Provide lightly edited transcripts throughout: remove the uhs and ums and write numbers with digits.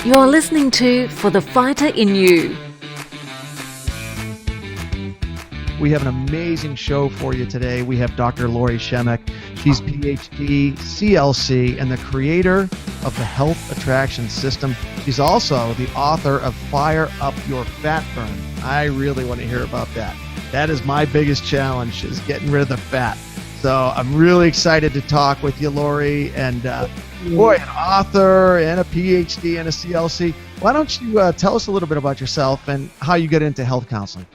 You're listening to For the Fighter in You. We have an amazing show for you today. We have Dr. L Shemek. She's PhD, CLC, and the creator of the Health Attraction System. She's also the author of Fire Up Your Fat Burn. I really want to hear about that. That is my biggest challenge, is getting rid of the fat. So I'm really excited to talk with you, Lori, and boy, an author and a PhD and a CLC. Why don't you tell us a little bit about yourself and how you get into health counseling?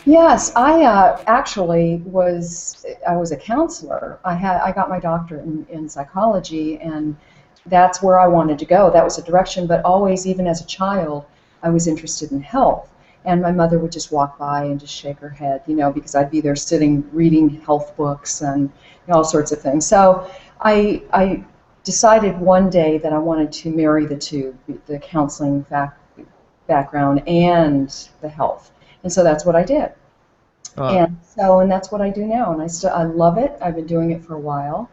Yes, I actually was a counselor. I got my doctorate in psychology, and that's where I wanted to go. That was a direction, but always, even as a child, I was interested in health. And my mother would just walk by and just shake her head, because I'd be there sitting reading health books and all sorts of things. So I decided one day that I wanted to marry the two, the counseling background and the health. And so that's what I did. And that's what I do now. And I love it. I've been doing it for a while.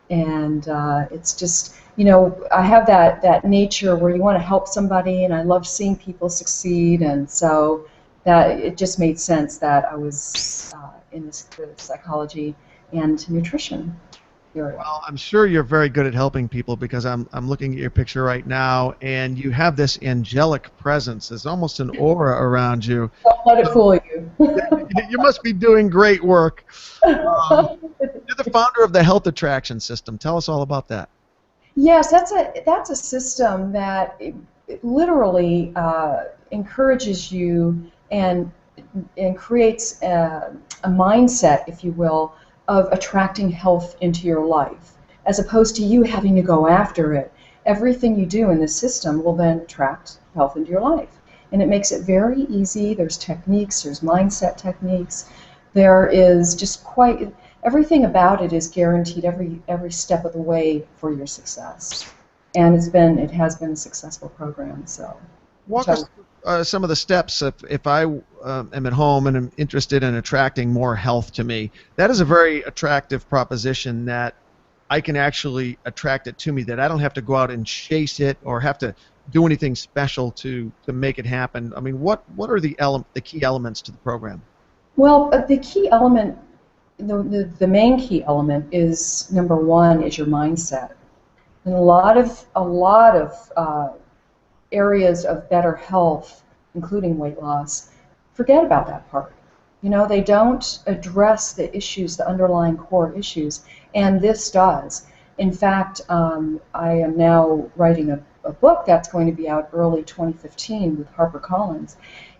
And it's just, I have that nature where you want to help somebody, and I love seeing people succeed. And so that it just made sense that I was in the psychology and nutrition area. Well, I'm sure you're very good at helping people, because I'm looking at your picture right now, and you have this angelic presence. There's almost an aura around you. Don't let it fool you. You must be doing great work. You're the founder of the Health Attraction System. Tell us all about that. Yes, that's a system that it literally encourages you and creates a mindset, if you will, of attracting health into your life, as opposed to you having to go after it. Everything you do in the system will then attract health into your life. And it makes it very easy. There's techniques, there's mindset techniques. There is just everything about it is guaranteed every step of the way for your success. And it has been a successful program. So walk us through some of the steps. If I am at home and am interested in attracting more health to me, that is a very attractive proposition, that I can actually attract it to me, that I don't have to go out and chase it or have to do anything special to make it happen. I mean, what are the key elements to the program? Well, the key element, the main key element is, number one, is your mindset. And a lot of areas of better health, including weight loss, forget about that part. They don't address the issues, the underlying core issues, and this does. In fact, I am now writing a book that's going to be out early 2015 with HarperCollins,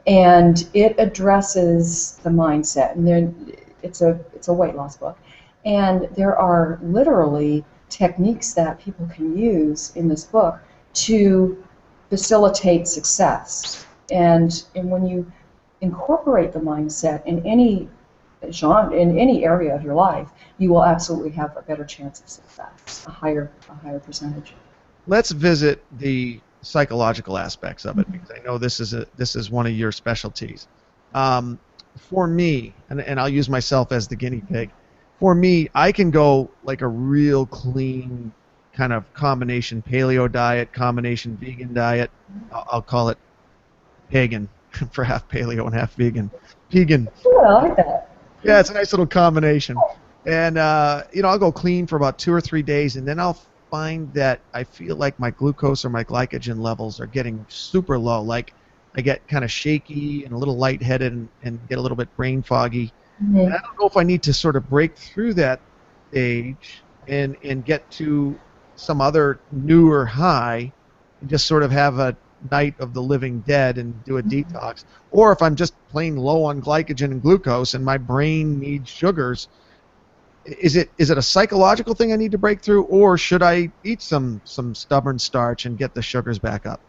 and it addresses the mindset. And then it's a weight loss book, and there are literally techniques that people can use in this book to facilitate success. And when you incorporate the mindset in any genre, in any area of your life, you will absolutely have a better chance of success, a higher percentage. Let's visit the psychological aspects of it, because I know this is one of your specialties. For me, and I'll use myself as the guinea pig. For me, I can go like a real clean kind of combination paleo diet, combination vegan diet. I'll call it pagan for half paleo and half vegan. Vegan. Sure, I like that. Yeah, it's a nice little combination. And I'll go clean for about 2 or 3 days, and then I'll find that I feel like my glucose or my glycogen levels are getting super low. Like I get kind of shaky and a little lightheaded and get a little bit brain foggy. Mm-hmm. And I don't know if I need to sort of break through that stage and get to some other newer high and just sort of have a night of the living dead and do a detox, or if I'm just plain low on glycogen and glucose and my brain needs sugars. Is it a psychological thing I need to break through, or should I eat some stubborn starch and get the sugars back up?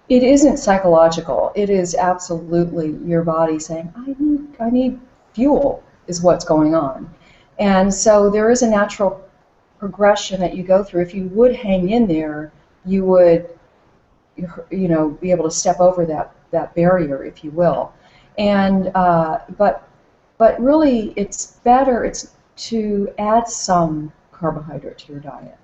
It isn't psychological. It is absolutely your body saying, I need fuel, is what's going on. And so there is a natural progression that you go through. If you would hang in there, you would be able to step over that barrier, if you will. And but really, it's better to add some carbohydrate to your diet,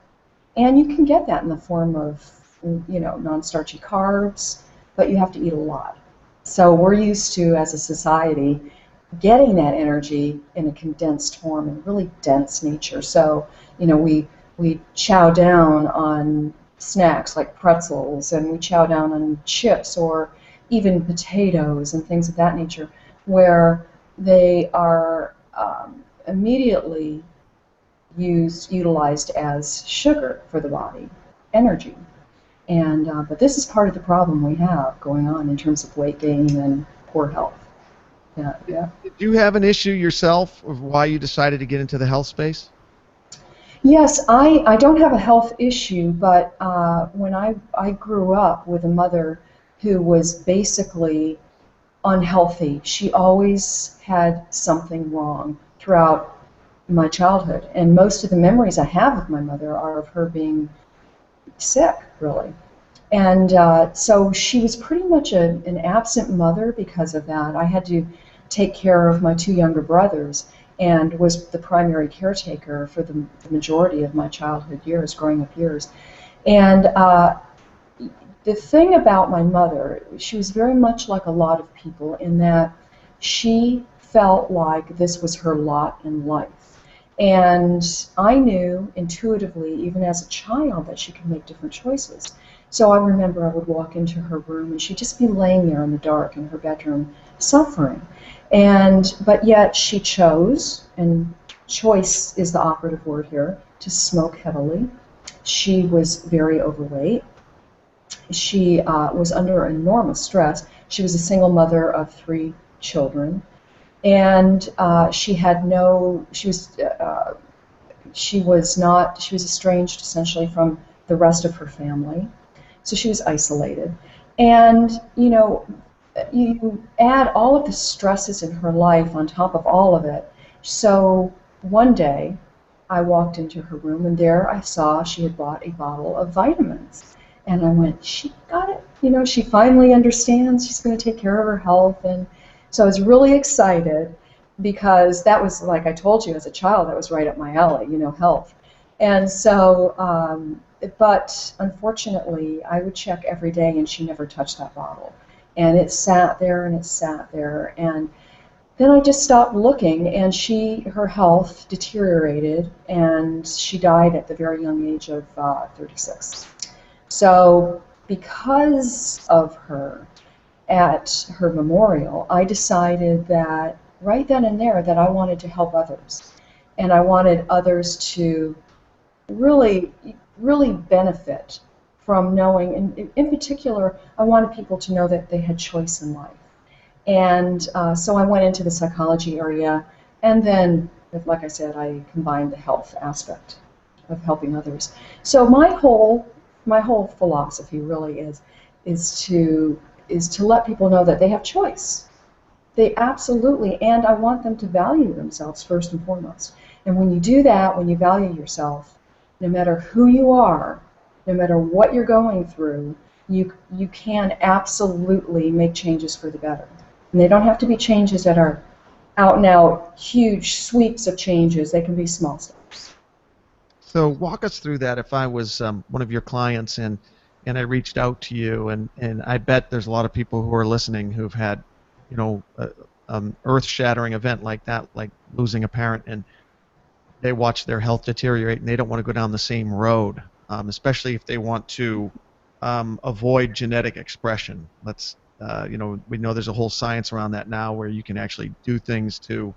and you can get that in the form of non-starchy carbs, but you have to eat a lot. So we're used to, as a society, getting that energy in a condensed form, in really dense nature. So, we chow down on snacks like pretzels, and we chow down on chips or even potatoes and things of that nature, where they are immediately utilized as sugar for the body, energy. And but this is part of the problem we have going on in terms of weight gain and poor health. Yeah, yeah. Did you have an issue yourself of why you decided to get into the health space? Yes, I don't have a health issue, but when I grew up with a mother who was basically unhealthy, she always had something wrong throughout my childhood. And most of the memories I have of my mother are of her being sick, really. And so she was pretty much an absent mother because of that. I had to take care of my two younger brothers and was the primary caretaker for the majority of my childhood years, growing up years. And the thing about my mother, she was very much like a lot of people in that she felt like this was her lot in life. And I knew intuitively, even as a child, that she could make different choices. So I remember I would walk into her room and she'd just be laying there in the dark in her bedroom, suffering. But yet she chose, and choice is the operative word here, to smoke heavily. She was very overweight. She was under enormous stress. She was a single mother of 3 children. And she was estranged essentially from the rest of her family. So she was isolated. And, you add all of the stresses in her life on top of all of it. So one day I walked into her room and there I saw she had bought a bottle of vitamins. And I went, she got it. She finally understands she's going to take care of her health. And so I was really excited because that was, like I told you, as a child, that was right up my alley, health. And so, but unfortunately, I would check every day and she never touched that bottle. And it sat there and it sat there. And then I just stopped looking and her health deteriorated and she died at the very young age of 36. So because of her, at her memorial, I decided that right then and there that I wanted to help others. And I wanted others to really, really benefit from knowing, and in particular, I wanted people to know that they had choice in life. And so I went into the psychology area, and then, like I said, I combined the health aspect of helping others. So my whole philosophy really is to let people know that they have choice. They absolutely, and I want them to value themselves first and foremost. And when you do that, when you value yourself, no matter who you are, no matter what you're going through, you can absolutely make changes for the better. And they don't have to be changes that are out and out, huge sweeps of changes. They can be small steps. So walk us through that. If I was one of your clients and I reached out to you, and I bet there's a lot of people who are listening who've had, earth-shattering event like that, like losing a parent, and they watch their health deteriorate, and they don't want to go down the same road, especially if they want to avoid genetic expression. We know there's a whole science around that now where you can actually do things to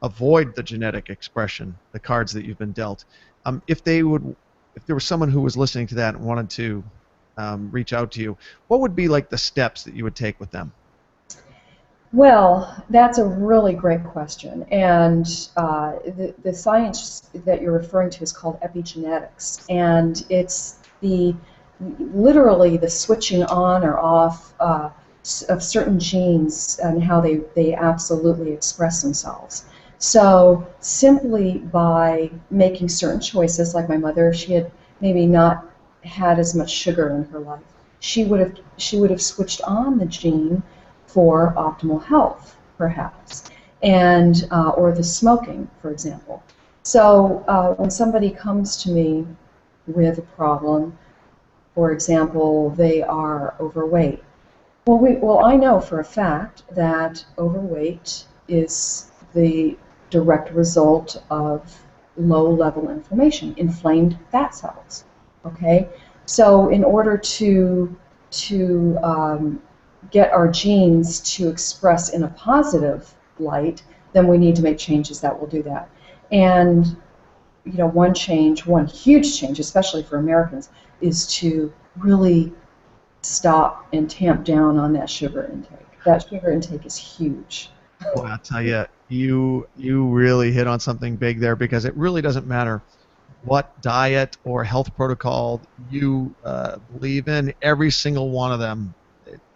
avoid the genetic expression, the cards that you've been dealt. If there was someone who was listening to that and wanted to reach out to you, what would be like the steps that you would take with them? Well, that's a really great question. And the science that you're referring to is called epigenetics. And it's literally the switching on or off of certain genes and how they absolutely express themselves. So simply by making certain choices, like my mother, if she had maybe not had as much sugar in her life, she would have switched on the gene for optimal health, perhaps, and or the smoking, for example. So when somebody comes to me with a problem, for example, they are overweight. Well, I know for a fact that overweight is the direct result of low-level inflammation, inflamed fat cells. Okay, so in order to get our genes to express in a positive light, then we need to make changes that will do that. And one huge change, especially for Americans, is to really stop and tamp down on that sugar intake. That sugar intake is huge. Boy, I'll tell you, you really hit on something big there, because it really doesn't matter what diet or health protocol you believe in. Every single one of them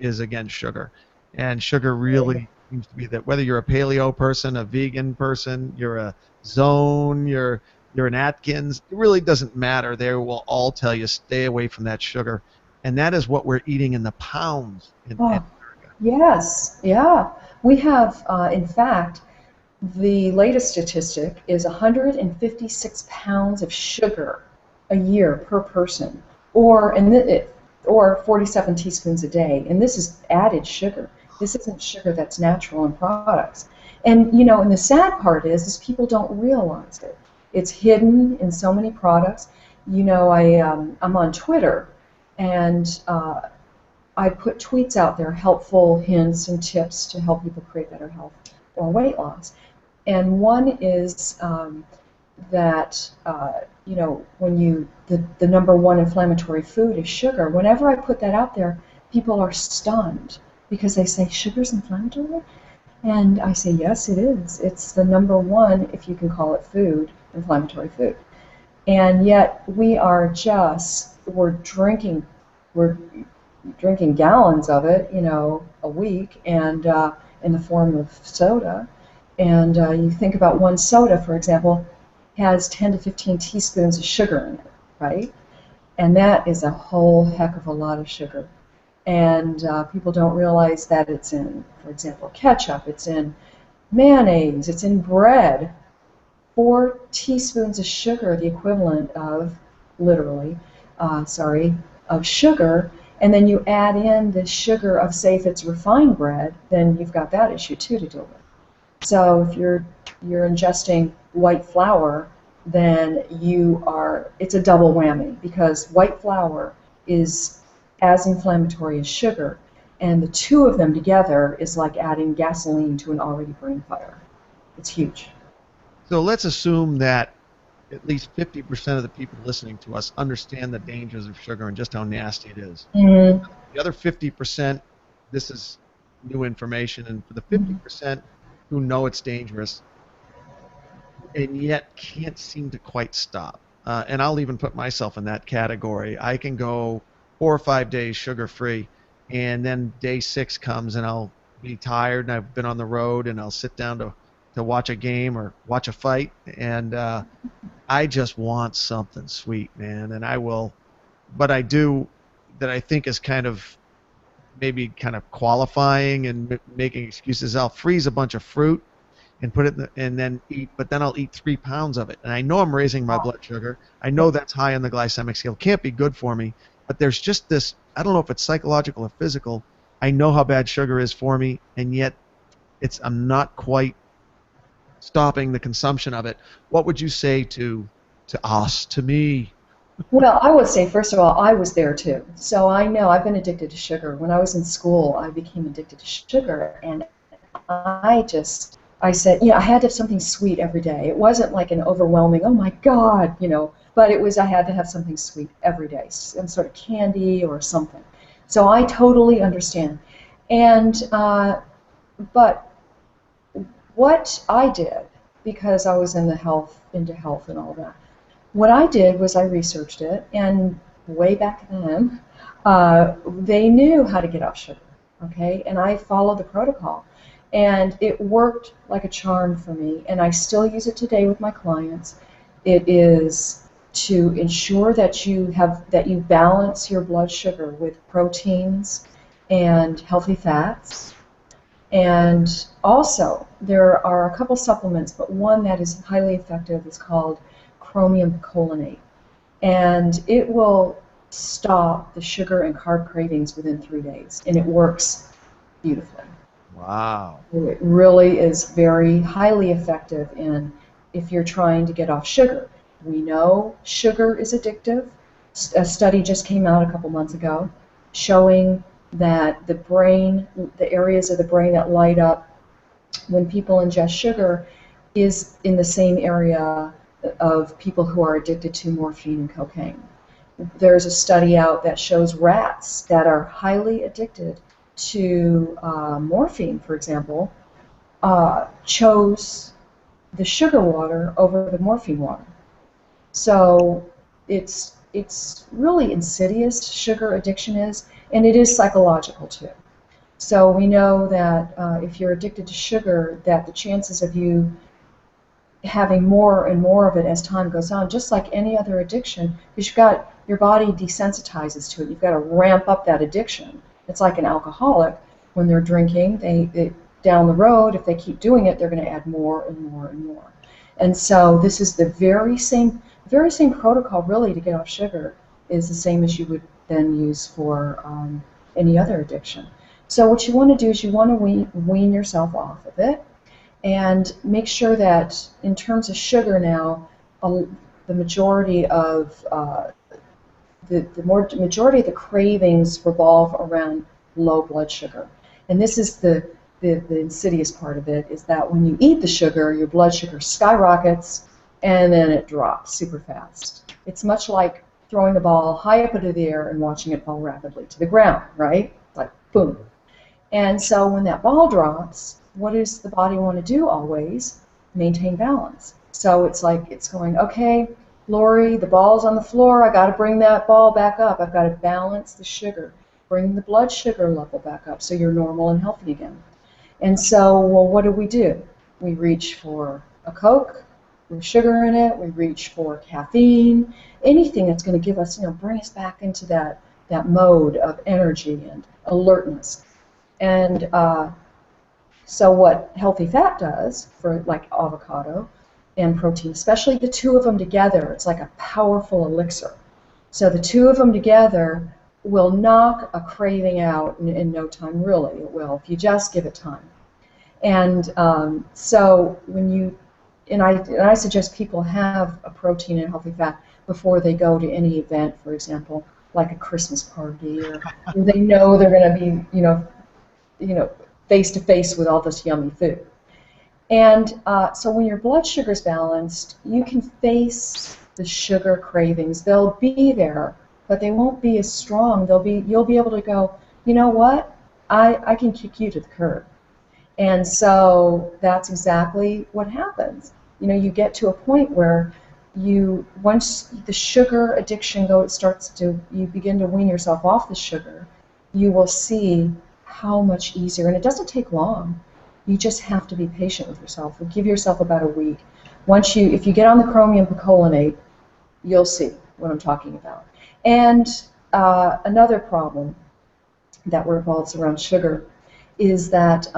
is against sugar. And sugar really seems to be that, whether you're a paleo person, a vegan person, you're a zone, you're an Atkins, it really doesn't matter. They will all tell you stay away from that sugar. And that is what we're eating in the pounds in America. Yes, yeah. We have, in fact, the latest statistic is 156 pounds of sugar a year per person, or 47 teaspoons a day. And this is added sugar. This isn't sugar that's natural in products. And and the sad part is people don't realize it. It's hidden in so many products. I'm on Twitter, and I put tweets out there, helpful hints and tips to help people create better health or weight loss. And one is that when the number one inflammatory food is sugar. Whenever I put that out there, people are stunned because they say, sugar's inflammatory? And I say, yes, it is. It's the number one, if you can call it food, inflammatory food. And yet we're drinking gallons of it, a week, and in the form of soda. And you think about one soda, for example, has 10 to 15 teaspoons of sugar in it, right? And that is a whole heck of a lot of sugar. And people don't realize that it's in, for example, ketchup, it's in mayonnaise, it's in bread. 4 teaspoons of sugar, the equivalent of, literally, of sugar. And then you add in the sugar of, say, if it's refined bread, then you've got that issue too to deal with. So if you're ingesting white flour, then it's a double whammy, because white flour is as inflammatory as sugar, and the two of them together is like adding gasoline to an already burning fire. It's huge. So let's assume that at least 50% of the people listening to us understand the dangers of sugar and just how nasty it is. Mm-hmm. The other 50%, this is new information, and for the 50% who know it's dangerous and yet can't seem to quite stop, and I'll even put myself in that category. I can go 4 or 5 days sugar-free, and then day 6 comes and I'll be tired and I've been on the road, and I'll sit down to watch a game or watch a fight, and I just want something sweet, man. And I will, but I do that I think is kind of maybe kind of qualifying and making excuses. I'll freeze a bunch of fruit and put it and then eat, but then I'll eat 3 pounds of it. And I know I'm raising my blood sugar. I know that's high on the glycemic scale. Can't be good for me. But there's just this, I don't know if it's psychological or physical. I know how bad sugar is for me, and yet I'm not quite stopping the consumption of it. What would you say to me? Well, I would say, first of all, I was there too. So I know I've been addicted to sugar. When I was in school, I became addicted to sugar, and I said, I had to have something sweet every day. It wasn't like an overwhelming, oh my God, but it was, I had to have something sweet every day, some sort of candy or something. So I totally understand. And, but what I did, because I was into health and all that, what I did was I researched it, and way back then, they knew how to get off sugar, okay? And I followed the protocol, and it worked like a charm for me, and I still use it today with my clients. It is to ensure that you balance your blood sugar with proteins and healthy fats. And also, there are a couple supplements, but one that is highly effective is called chromium cholinate. And it will stop the sugar and carb cravings within 3 days, and it works beautifully. Wow. It really is very highly effective in if you're trying to get off sugar. We know sugar is addictive. A study just came out a couple months ago showing that the brain, the areas of the brain that light up when people ingest sugar is in the same area of people who are addicted to morphine and cocaine. There's a study out that shows rats that are highly addicted to morphine, for example, chose the sugar water over the morphine water. So it's really insidious, sugar addiction is, and it is psychological too. So we know that if you're addicted to sugar, that the chances of you having more and more of it as time goes on, just like any other addiction, because your body desensitizes to it. You've got to ramp up that addiction. It's like an alcoholic. When they're drinking, they down the road, if they keep doing it, they're going to add more and more and more. And so this is the very same protocol, really, to get off sugar is the same as you would then use for any other addiction. So what you want to do is you want to wean yourself off of it, and make sure that in terms of sugar now, the majority of majority of the cravings revolve around low blood sugar. And this is the insidious part of it, is that when you eat the sugar, your blood sugar skyrockets and then it drops super fast. It's much like throwing a ball high up into the air and watching it fall rapidly to the ground, right? Like boom. And so when that ball drops, what does the body want to do always? Maintain balance. So it's like it's going, okay, Lori, the ball's on the floor. I got to bring that ball back up. I've got to balance the sugar, bring the blood sugar level back up so you're normal and healthy again. And so, well, what do? We reach for a Coke with sugar in it. We reach for caffeine, anything that's going to give us, bring us back into that mode of energy and alertness. And so what healthy fat does, for like avocado and protein, especially the two of them together, it's like a powerful elixir. So the two of them together will knock a craving out in no time, really. It will, if you just give it time. And so I suggest people have a protein and healthy fat before they go to any event, for example, like a Christmas party, or they know they're going to be, face to face with all this yummy food. And so when your blood sugar is balanced, you can face the sugar cravings. They'll be there, but they won't be as strong. You'll be able to go, you know what? I can kick you to the curb. And so that's exactly what happens. You get to a point where once the sugar addiction you begin to wean yourself off the sugar, you will see how much easier, and it doesn't take long. You just have to be patient with yourself. Give yourself about a week. If you get on the chromium picolinate, you'll see what I'm talking about. And another problem that revolves around sugar is that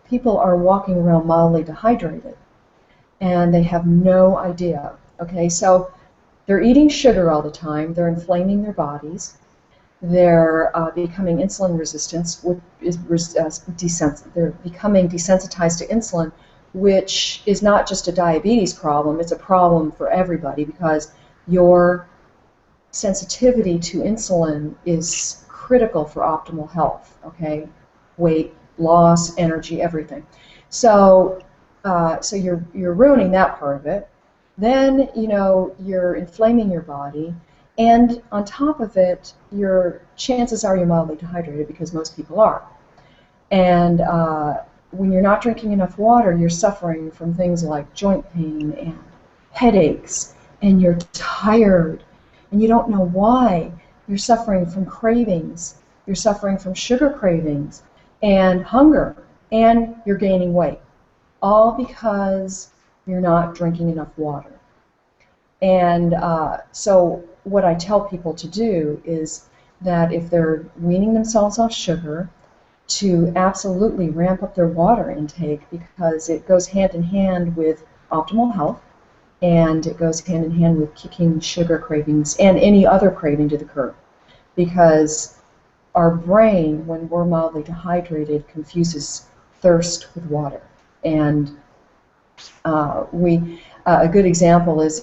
people are walking around mildly dehydrated, and they have no idea. Okay, so they're eating sugar all the time. They're inflaming their bodies. They're becoming insulin resistant, they're becoming desensitized to insulin, which is not just a diabetes problem, it's a problem for everybody, because your sensitivity to insulin is critical for optimal health, okay? Weight loss, energy, everything. So you're ruining that part of it. Then, you're inflaming your body. And on top of it, your chances are you're mildly dehydrated, because most people are. And when you're not drinking enough water, you're suffering from things like joint pain and headaches, and you're tired, and you don't know why. You're suffering from cravings. You're suffering from sugar cravings and hunger, and you're gaining weight, all because you're not drinking enough water. And so what I tell people to do is that if they're weaning themselves off sugar, to absolutely ramp up their water intake, because it goes hand in hand with optimal health, and it goes hand in hand with kicking sugar cravings and any other craving to the curb. because our brain, when we're mildly dehydrated, confuses thirst with water. And a good example is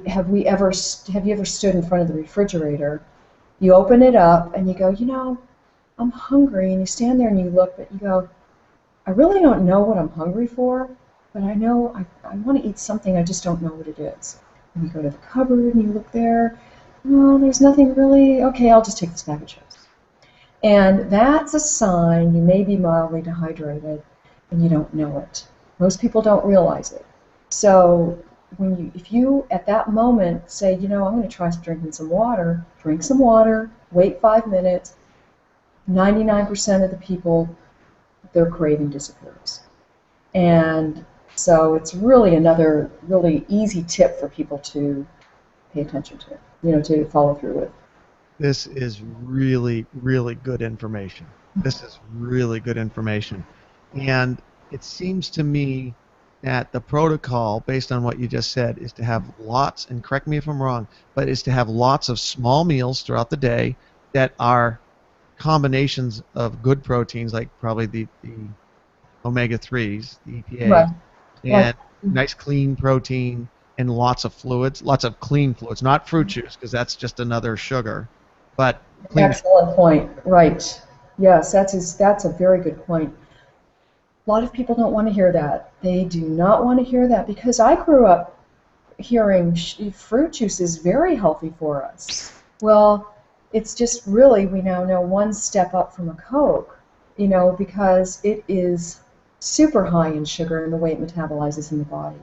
have you ever stood in front of the refrigerator? You open it up and you go, I'm hungry, and you stand there and you look, but you go, I really don't know what I'm hungry for, but I know I want to eat something, I just don't know what it is. And you go to the cupboard and you look there, well, there's nothing really, okay, I'll just take this bag of chips. And that's a sign you may be mildly dehydrated and you don't know it. Most people don't realize it. So if you at that moment say, I'm going to try drinking some water, drink some water, wait 5 minutes, 99% of the people, their craving disappears. And so it's really another really easy tip for people to pay attention to, to follow through with. This is really, really good information. This is really good information. And it seems to me that the protocol, based on what you just said, is to have lots, and correct me if I'm wrong, but is to have lots of small meals throughout the day that are combinations of good proteins, like probably the omega-3s, the EPA, Right. and nice clean protein, and lots of fluids, lots of clean fluids, not fruit juice, because that's just another sugar, but clean. Excellent point. Right. Yes, that's a very good point. A lot of people don't want to hear that. They do not want to hear that, because I grew up hearing fruit juice is very healthy for us. Well, it's just really, we now know, one step up from a Coke, because it is super high in sugar in the way it metabolizes in the body.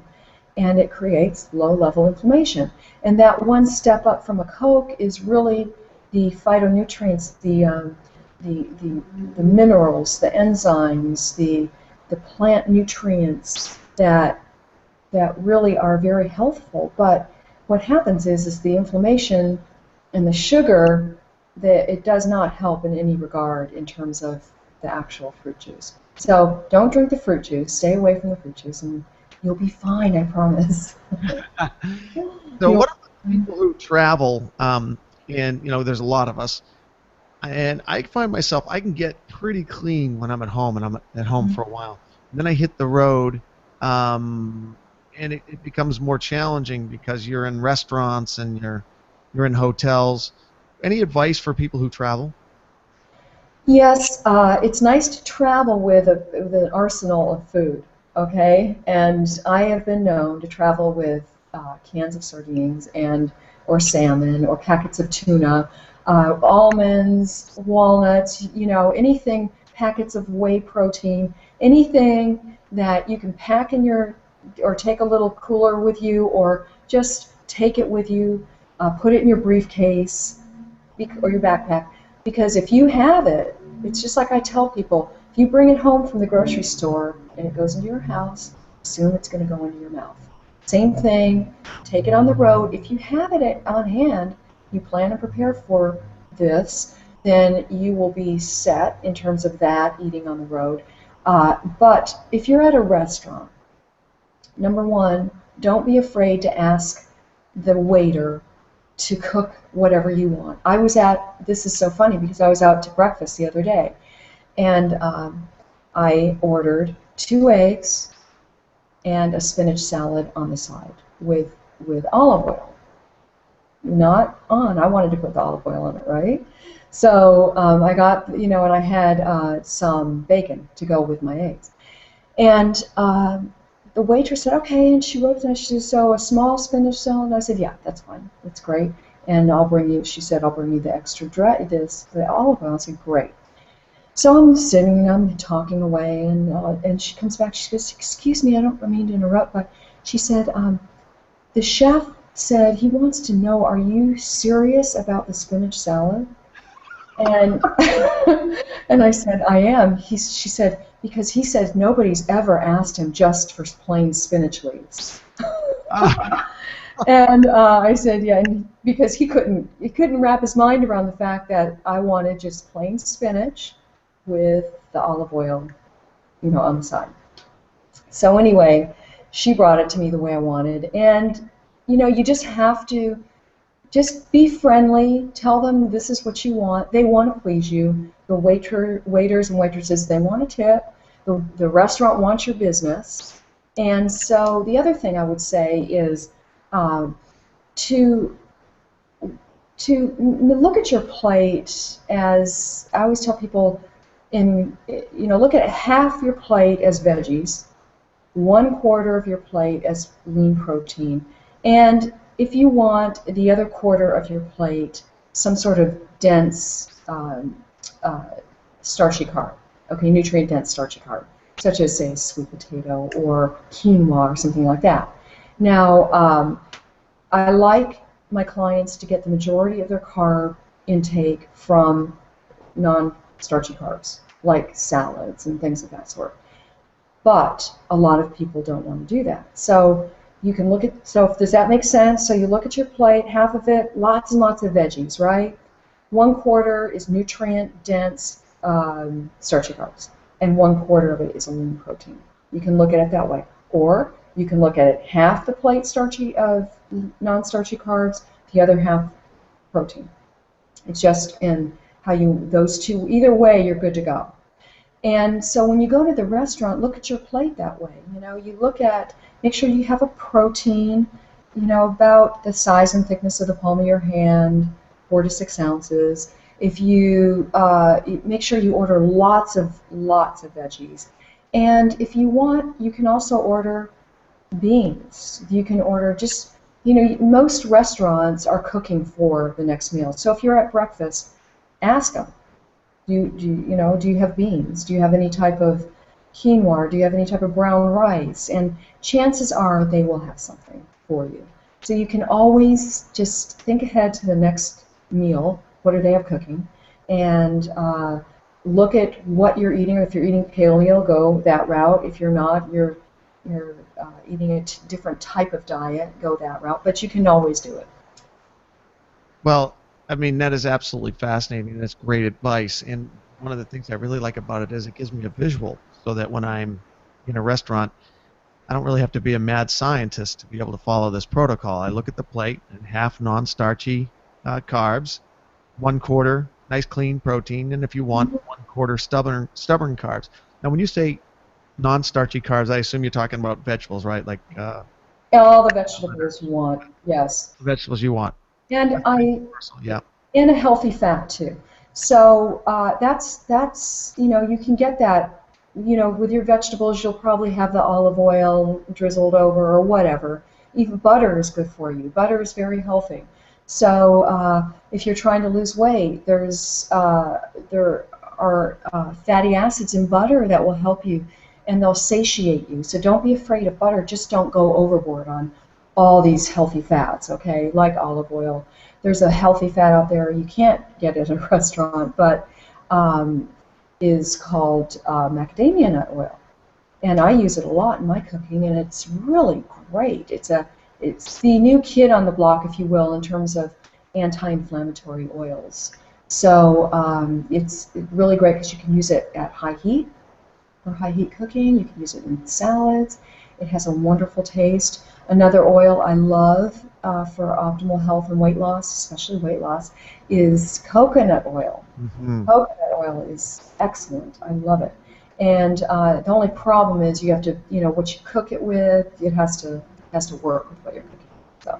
And it creates low-level inflammation. And that one step up from a Coke is really the phytonutrients, the minerals, the enzymes, the plant nutrients that really are very healthful. But what happens is the inflammation and the sugar, that it does not help in any regard in terms of the actual fruit juice. So don't drink the fruit juice. Stay away from the fruit juice, and you'll be fine, I promise. So what about people who travel, and there's a lot of us, and I find myself, I can get pretty clean when I'm at home, and I'm at home for a while. And then I hit the road, and it becomes more challenging because you're in restaurants and you're in hotels. Any advice for people who travel? Yes, it's nice to travel with an arsenal of food, okay? And I have been known to travel with cans of sardines or salmon or packets of tuna, almonds, walnuts, anything, packets of whey protein, anything that you can pack in or take a little cooler with you, or just take it with you, put it in your briefcase or your backpack. Because if you have it, it's just like I tell people, if you bring it home from the grocery store and it goes into your house, soon it's going to go into your mouth. Same thing, take it on the road. If you have it on hand, you plan and prepare for this, then you will be set in terms of that, eating on the road. But if you're at a restaurant, number one, don't be afraid to ask the waiter to cook whatever you want. This is so funny because I was out to breakfast the other day, and I ordered 2 eggs and a spinach salad on the side with olive oil. I wanted to put the olive oil on it, right? So I got, and I had some bacon to go with my eggs. And the waitress said, okay, and she wrote down, she said, so a small spinach salad? And I said, yeah, that's fine, that's great. And she said, I'll bring you the the olive oil. I said, great. So I'm talking away, and she comes back, she goes, excuse me, I don't mean to interrupt, but she said, the chef said he wants to know, are you serious about the spinach salad? And and I said, I am. She said, because he said nobody's ever asked him just for plain spinach leaves. And I said, yeah, because he couldn't wrap his mind around the fact that I wanted just plain spinach with the olive oil, on the side. So anyway, she brought it to me the way I wanted, and you just have to just be friendly. Tell them this is what you want. They want to please you. The waiters and waitresses, they want a tip. The restaurant wants your business. And so the other thing I would say is to look at your plate as I always tell people, look at half your plate as veggies, 1/4 of your plate as lean protein, and if you want the other 1/4 of your plate, some sort of dense starchy carb, okay, nutrient-dense starchy carb, such as, say, sweet potato or quinoa or something like that. Now, I like my clients to get the majority of their carb intake from non-starchy carbs, like salads and things of that sort. But a lot of people don't want to do that. So you can look at, does that make sense? So you look at your plate, half of it, lots and lots of veggies, right? 1/4 is nutrient-dense starchy carbs, and 1/4 of it is a lean protein. You can look at it that way. Or you can look at it half the plate starchy of non-starchy carbs, the other half protein. It's just in how those two, either way, you're good to go. And so when you go to the restaurant, look at your plate that way. You look at, make sure you have a protein, about the size and thickness of the palm of your hand, 4 to 6 ounces. If you make sure you order lots of veggies. And if you want, you can also order beans. You can order just, most restaurants are cooking for the next meal. So if you're at breakfast, ask them, do you have beans? Do you have any type of quinoa? Do you have any type of brown rice? And chances are they will have something for you. So you can always just think ahead to the next meal. What do they have cooking? And look at what you're eating. If you're eating paleo, go that route. If you're not, you're eating a different type of diet, go that route. But you can always do it. Well, I mean, that is absolutely fascinating. That's great advice. And one of the things I really like about it is it gives me a visual so that when I'm in a restaurant, I don't really have to be a mad scientist to be able to follow this protocol. I look at the plate and half non-starchy carbs, 1/4 nice clean protein, and if you want, 1/4 stubborn carbs. Now, when you say non-starchy carbs, I assume you're talking about vegetables, right? Like all the vegetables you want, yes. the vegetables you want. And Yeah. And a healthy fat too. So that's you can get that. With your vegetables, you'll probably have the olive oil drizzled over or whatever. Even butter is good for you. Butter is very healthy. So if you're trying to lose weight, there are fatty acids in butter that will help you, and they'll satiate you. So don't be afraid of butter. Just don't go overboard on all these healthy fats, okay, like olive oil. There's a healthy fat out there you can't get at a restaurant, but is called macadamia nut oil. And I use it a lot in my cooking, and it's really great. It's the new kid on the block, if you will, in terms of anti-inflammatory oils. So it's really great because you can use it at high heat for high heat cooking. You can use it in salads. It has a wonderful taste. Another oil I love for optimal health and weight loss, especially weight loss, is coconut oil. Mm-hmm. Coconut oil is excellent. I love it. And the only problem is you have to, what you cook it with, it has to work with what you're cooking. So.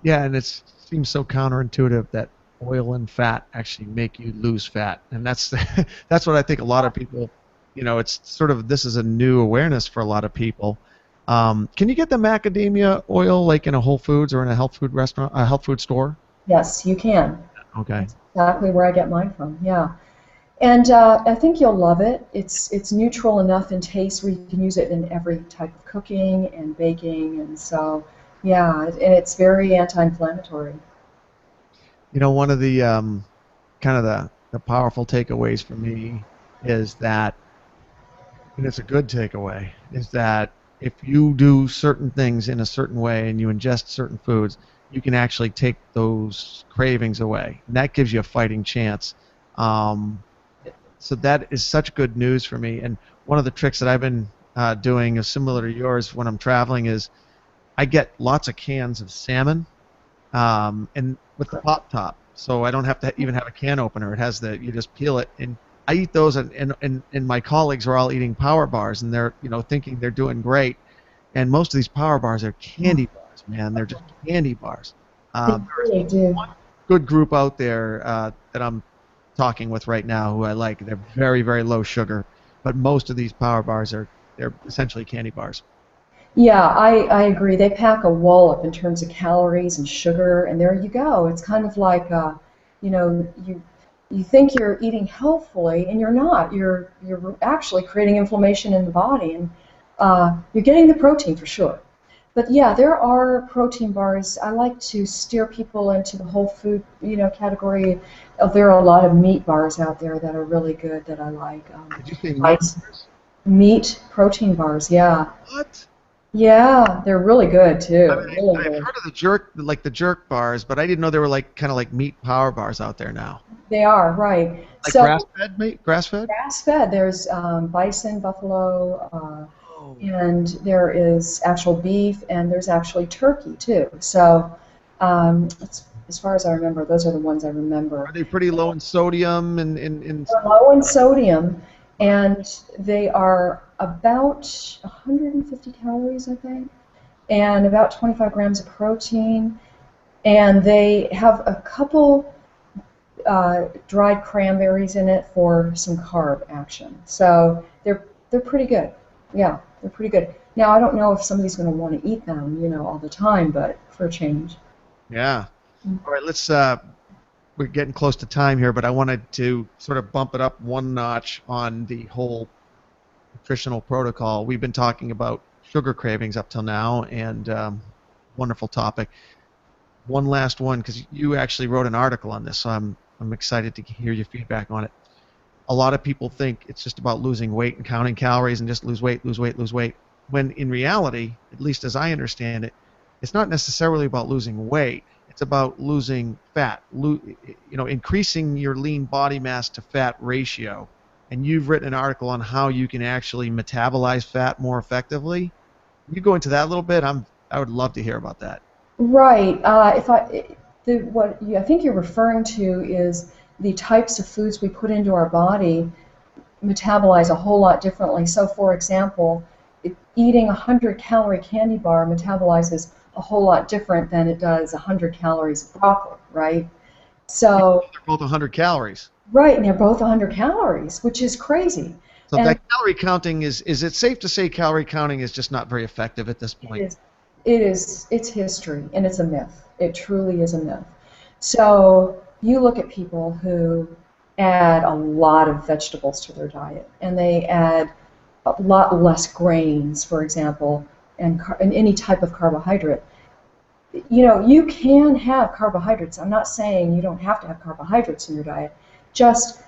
Yeah, and it seems so counterintuitive that oil and fat actually make you lose fat, and that's that's what I think a lot of people, it's sort of, this is a new awareness for a lot of people. Can you get the macadamia oil like in a Whole Foods or in a health food restaurant, a health food store? Yes, you can. Okay. That's exactly where I get mine from. Yeah. And I think you'll love it. It's neutral enough in taste where you can use it in every type of cooking and baking, and so yeah, and it's very anti-inflammatory. One of the kind of the powerful takeaways for me is that, and it's a good takeaway, is that if you do certain things in a certain way and you ingest certain foods, you can actually take those cravings away, and that gives you a fighting chance. So that is such good news for me. And one of the tricks that I've been doing is similar to yours when I'm traveling is I get lots of cans of salmon, and with the pop top, so I don't have to even have a can opener. It has you just peel it, and I eat those, and my colleagues are all eating power bars, and they're thinking they're doing great, and most of these power bars are candy bars, man. They're just candy bars. They There's really do. one good group out there that I'm talking with right now who I like. They're very, very low sugar, but most of these power bars they're essentially candy bars. Yeah, I agree. They pack a wallop in terms of calories and sugar, and there you go. It's kind of like, you think you're eating healthfully, and you're not. You're actually creating inflammation in the body, and you're getting the protein for sure. But yeah, there are protein bars. I like to steer people into the whole food, category. There are a lot of meat bars out there that are really good that I like. Did you say meat bars? Meat protein bars, yeah. What? Yeah, they're really good too. I mean, Really I've good. heard of the jerk bars, but I didn't know they were kind of like meat power bars out there now. They are, right. Like So grass-fed meat? Grass-fed? grass-fed, there's bison, buffalo, Oh. and there is actual beef, and there's actually turkey too. So as far as I remember, those are the ones I remember. Are they pretty low in sodium and They're low in sodium, and they are about 150 calories, I think, and about 25 grams of protein. And they have a couple dried cranberries in it for some carb action. So they're pretty good. Yeah, they're pretty good. Now, I don't know if somebody's going to want to eat them, all the time, but for a change. Yeah. All right, we're getting close to time here, but I wanted to sort of bump it up one notch on the whole nutritional protocol. We've been talking about sugar cravings up till now, and wonderful topic. One last one, because you actually wrote an article on this, so I'm excited to hear your feedback on it. A lot of people think it's just about losing weight and counting calories and just lose weight, lose weight, lose weight, when in reality, at least as I understand it, it's not necessarily about losing weight. It's about losing fat, increasing your lean body mass to fat ratio. And you've written an article on how you can actually metabolize fat more effectively. Can you go into that a little bit? I would love to hear about that. Right. What I think you're referring to is the types of foods we put into our body metabolize a whole lot differently. So, for example, eating a 100-calorie candy bar metabolizes a whole lot different than it does 100 calories of broccoli, right? So they're both 100 calories. Right, and they're both 100 calories, which is crazy. So that calorie counting is it safe to say calorie counting is just not very effective at this point? It's history, and it's a myth. It truly is a myth. So you look at people who add a lot of vegetables to their diet, and they add a lot less grains, for example, and any type of carbohydrate. You can have carbohydrates. I'm not saying you don't have to have carbohydrates in your diet. Just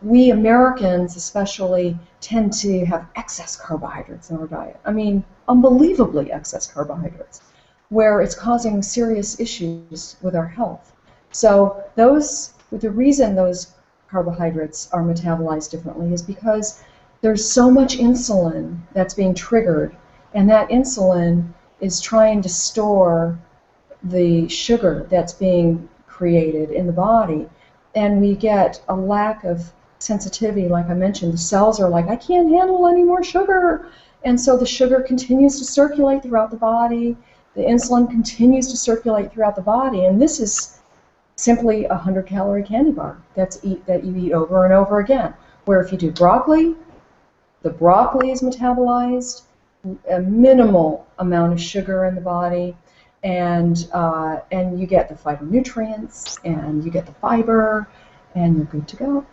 we Americans especially tend to have excess carbohydrates in our diet. I mean, unbelievably excess carbohydrates, where it's causing serious issues with our health. So the reason those carbohydrates are metabolized differently is because there's so much insulin that's being triggered, and that insulin is trying to store the sugar that's being created in the body, and we get a lack of sensitivity. Like I mentioned, the cells are like, I can't handle any more sugar, and so the sugar continues to circulate throughout the body, the insulin continues to circulate throughout the body, and this is simply a 100-calorie candy bar that you eat over and over again. Where if you do broccoli, the broccoli is metabolized, a minimal amount of sugar in the body, and you get the phytonutrients, and you get the fiber, and you're good to go.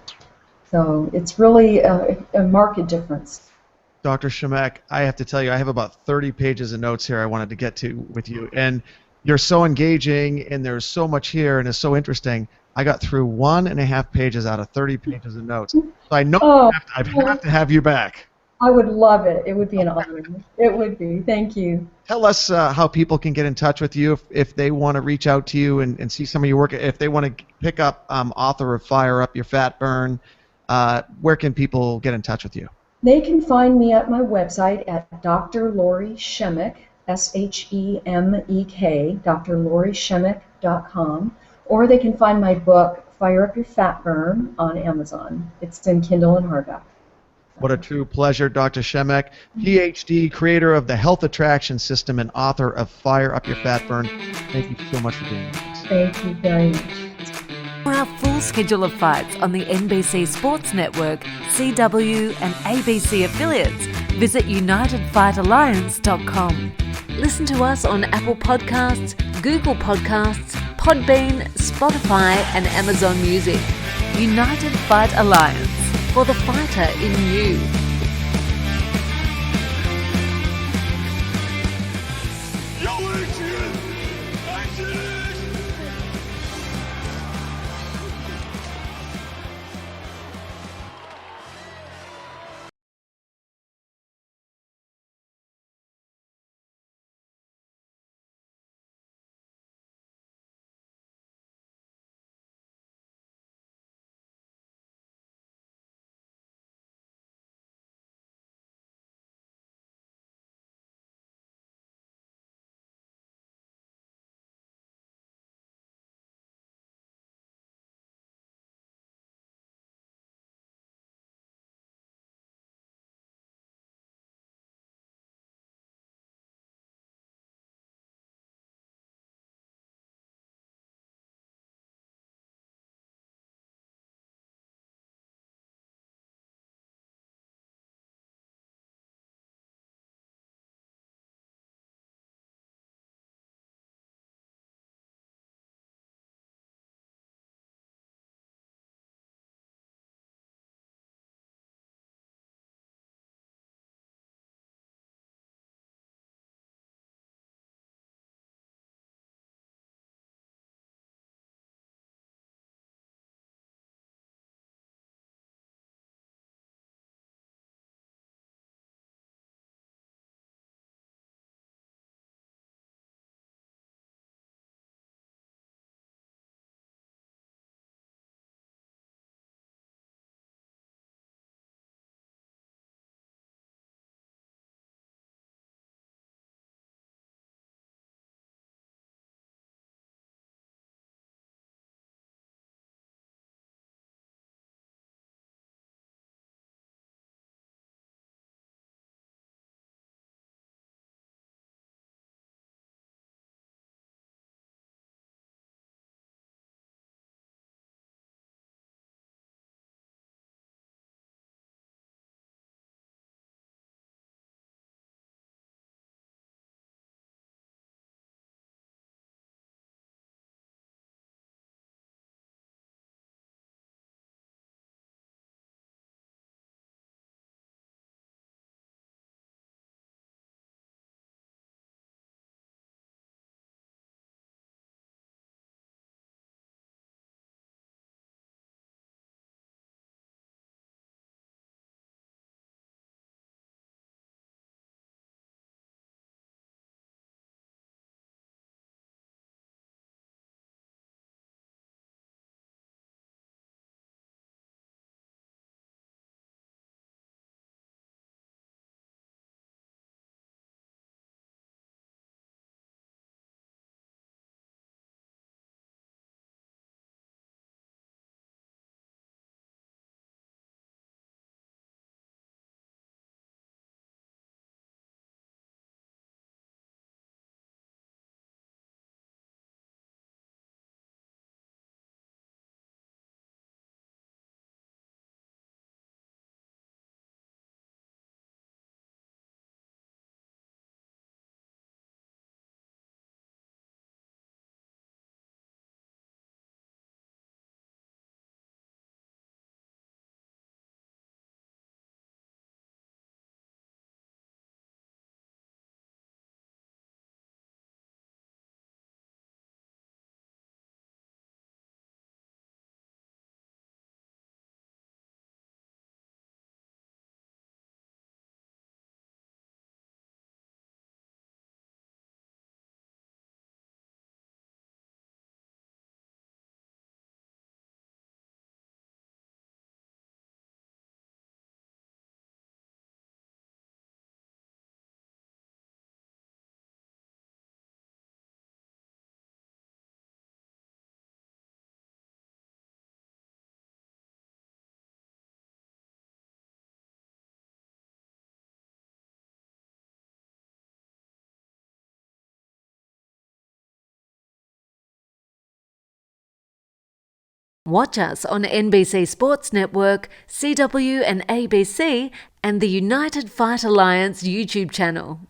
So it's really a marked difference. Dr. Shemek, I have to tell you, I have about 30 pages of notes here I wanted to get to with you, and you're so engaging, and there's so much here, and it's so interesting. I got through 1.5 pages out of 30 pages of notes. So I know I have to have you back. I would love it. It would be an honor. It would be. Thank you. Tell us how people can get in touch with you if they want to reach out to you and see some of your work. If they want to pick up author of Fire Up Your Fat Burn, where can people get in touch with you? They can find me at my website at Dr. Lori Shemek, SHEMEK, drlorieShemek.com. untitled.com, or they can find my book, Fire Up Your Fat Burn, on Amazon. It's in Kindle and hardback. What a true pleasure, Dr. Shemek, PhD, creator of the Health Attraction System, and author of Fire Up Your Fat Burn. Thank you so much for being with us. Thank you very much. For our full schedule of fights on the NBC Sports Network, CW and ABC affiliates, visit UnitedFightAlliance.com. Listen to us on Apple Podcasts, Google Podcasts, Podbean, Spotify and Amazon Music. United Fight Alliance, for the fighter in you. Watch us on NBC Sports Network, CW and ABC, and the United Fight Alliance YouTube channel.